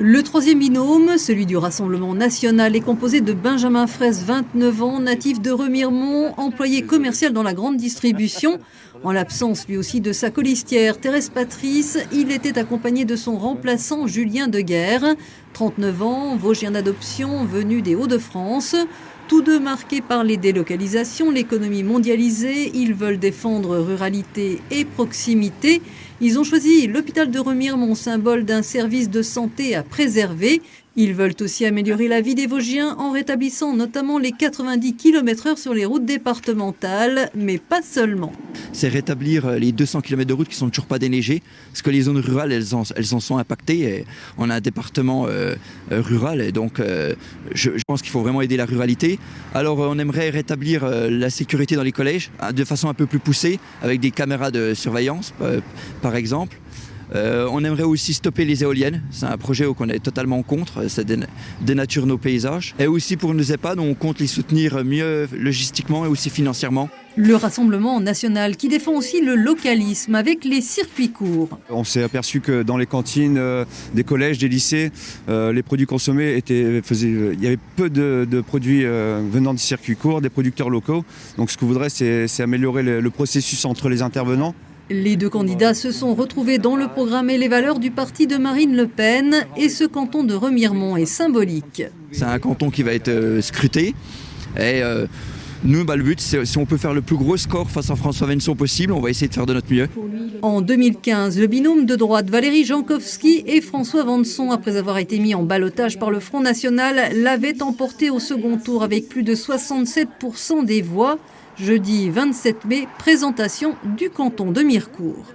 Le troisième binôme, celui du Rassemblement national, est composé de Benjamin Fraisse, 29 ans, natif de Remiremont, employé commercial dans la grande distribution. En l'absence lui aussi de sa colistière Thérèse Patrice, il était accompagné de son remplaçant Julien Deguerre, 39 ans, Vosgien d'adoption, venu des Hauts-de-France. Tous deux marqués par les délocalisations, l'économie mondialisée, ils veulent défendre ruralité et proximité. Ils ont choisi l'hôpital de Remiremont, symbole d'un service de santé à préserver. Ils veulent aussi améliorer la vie des Vosgiens en rétablissant notamment les 90 km/h sur les routes départementales, mais pas seulement. C'est rétablir les 200 km de routes qui ne sont toujours pas déneigées, parce que les zones rurales, elles en sont impactées. Et on a un département rural, et donc je pense qu'il faut vraiment aider la ruralité. Alors on aimerait rétablir la sécurité dans les collèges de façon un peu plus poussée, avec des caméras de surveillance, par exemple. On aimerait aussi stopper les éoliennes, c'est un projet qu'on est totalement contre, ça dénature nos paysages. Et aussi pour nos EHPAD, on compte les soutenir mieux logistiquement et aussi financièrement. Le Rassemblement national qui défend aussi le localisme avec les circuits courts. On s'est aperçu que dans les cantines des collèges, des lycées, les produits consommés il y avait peu de produits venant des circuits courts, des producteurs locaux. Donc ce qu'on voudrait, c'est améliorer le processus entre les intervenants. Les deux candidats se sont retrouvés dans le programme et les valeurs du parti de Marine Le Pen, et ce canton de Remiremont est symbolique. C'est un canton qui va être scruté, et nous, le but, c'est si on peut faire le plus gros score face à François Venson possible, on va essayer de faire de notre mieux. En 2015, le binôme de droite Valérie Jankowski et François Venson, après avoir été mis en ballottage par le Front National, l'avaient emporté au second tour avec plus de 67% des voix. Jeudi 27 mai, présentation du canton de Mirecourt.